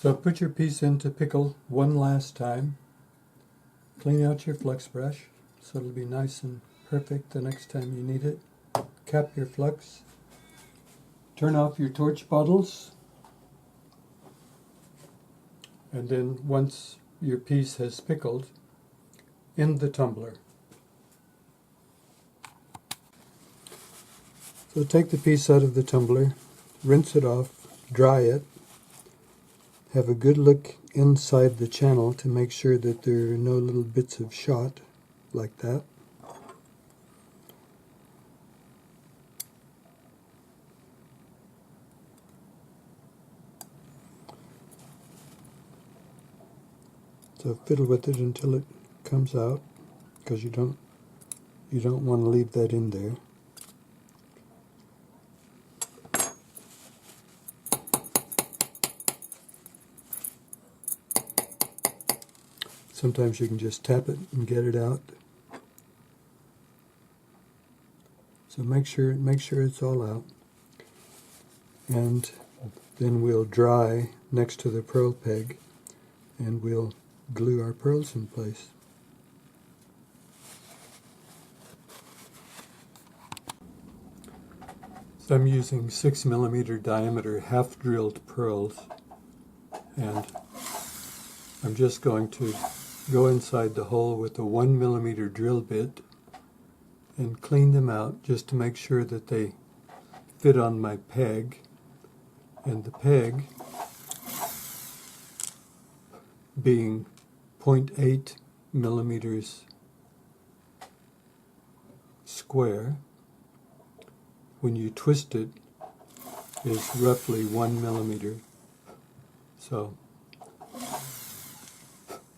So put your piece in to pickle one last time. Clean out your flux brush so it'll be nice and perfect the next time you need it. Cap your flux. Turn off your torch bottles. And then once your piece has pickled, in the tumbler. So take the piece out of the tumbler, rinse it off, dry it, have a good look inside the channel to make sure that there are no little bits of shot like that. So fiddle with it until it comes out, because you don't want to leave that in there. Sometimes you can just tap it and get it out. So make sure it's all out. And then we'll dry next to the pearl peg and we'll glue our pearls in place. So I'm using 6mm diameter half drilled pearls, and I'm just going to go inside the hole with a 1mm drill bit and clean them out just to make sure that they fit on my peg. And the peg being 0.8 millimeters square, when you twist it, is roughly 1 millimeter. So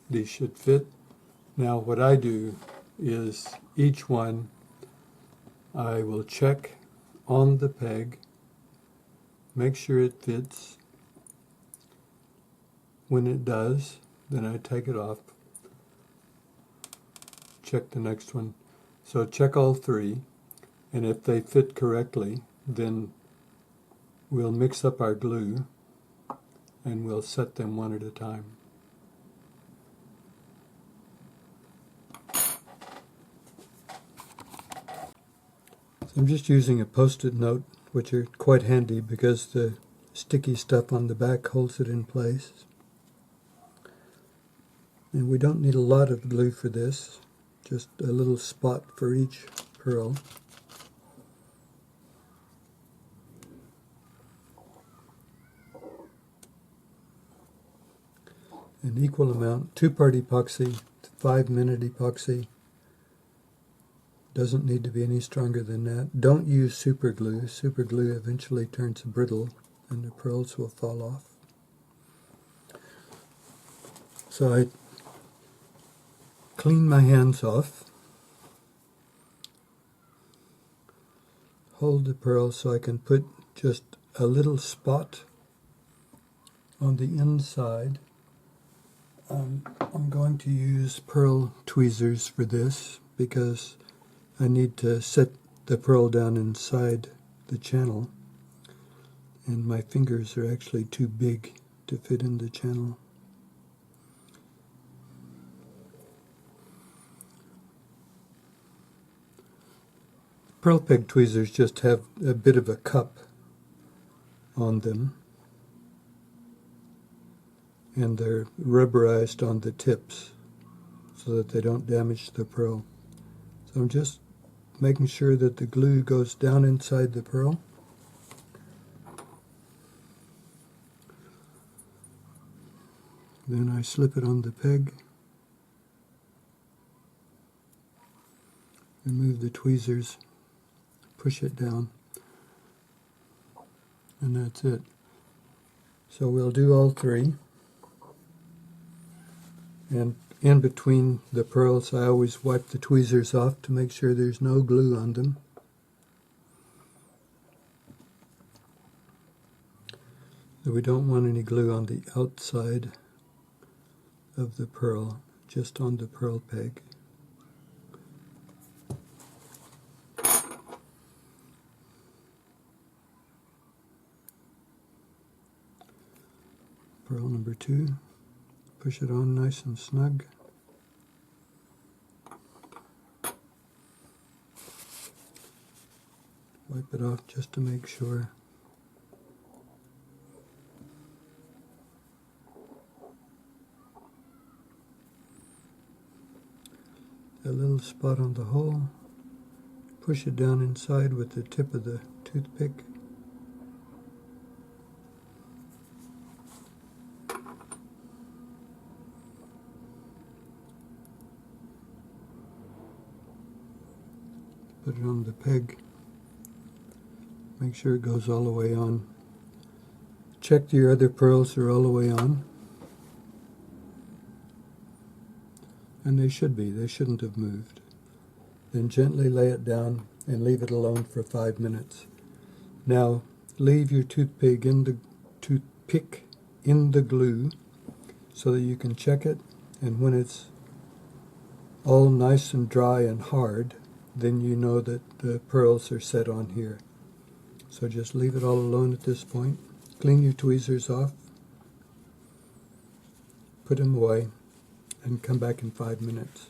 these should fit. Now what I do is each one I will check on the peg, make sure it fits. When it does, then I take it off, check the next one. So check all three, and if they fit correctly, then we'll mix up our glue and we'll set them one at a time. So I'm just using a post-it note, which are quite handy because the sticky stuff on the back holds it in place. And we don't need a lot of glue for this, just a little spot for each pearl. An equal amount, 2-part epoxy, 5-minute epoxy. Doesn't need to be any stronger than that. Don't use super glue. Super glue eventually turns brittle and the pearls will fall off. So I clean my hands off, hold the pearl so I can put just a little spot on the inside. I'm going to use pearl tweezers for this because I need to set the pearl down inside the channel, and my fingers are actually too big to fit in the channel. Pearl peg tweezers just have a bit of a cup on them, and they're rubberized on the tips so that they don't damage the pearl. So I'm just making sure that the glue goes down inside the pearl. Then I slip it on the peg, remove the tweezers, push it down, and that's it. So we'll do all three. And in between the pearls, I always wipe the tweezers off to make sure there's no glue on them. So we don't want any glue on the outside of the pearl, just on the pearl peg. Pearl number 2. Push it on nice and snug. Wipe it off just to make sure. A little spot on the hole. Push it down inside with the tip of the toothpick. Put it on the peg. Make sure it goes all the way on. Check your other pearls are all the way on. And they should be. They shouldn't have moved. Then gently lay it down and leave it alone for 5 minutes. Now leave your toothpick in the glue so that you can check it, and when it's all nice and dry and hard, then you know that the pearls are set on here. So just leave it all alone at this point. Clean your tweezers off, put them away, and come back in 5 minutes.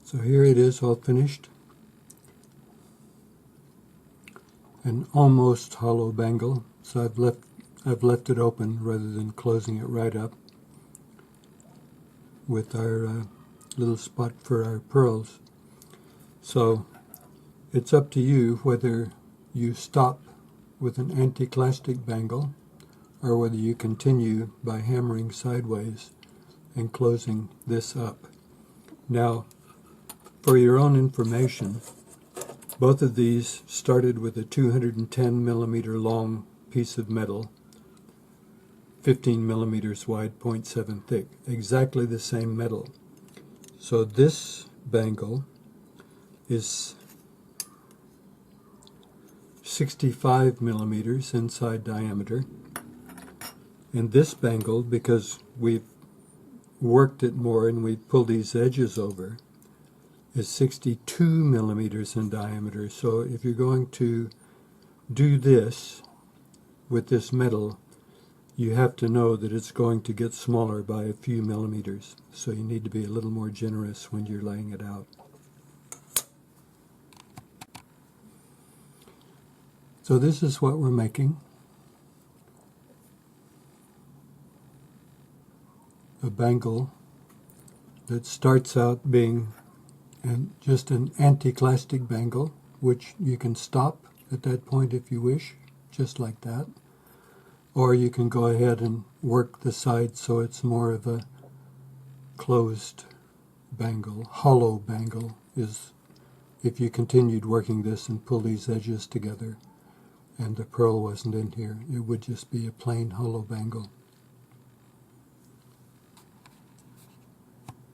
So here it is, all finished. An almost hollow bangle. So I've left it open rather than closing it right up with our little spot for our pearls. So it's up to you whether you stop with an anti-clastic bangle or whether you continue by hammering sideways and closing this up. Now, for your own information, both of these started with a 210 millimeter long piece of metal, 15 millimeters wide, 0.7 thick, exactly the same metal. So this bangle is 65 millimeters inside diameter, and this bangle, because we've worked it more and we pull these edges over, is 62 millimeters in diameter. So if you're going to do this with this metal, you have to know that it's going to get smaller by a few millimeters. So you need to be a little more generous when you're laying it out. So this is what we're making. A bangle that starts out being just an anti-clastic bangle, which you can stop at that point if you wish, just like that. Or you can go ahead and work the side so it's more of a closed bangle. Hollow bangle is if you continued working this and pull these edges together and the pearl wasn't in here. It would just be a plain hollow bangle.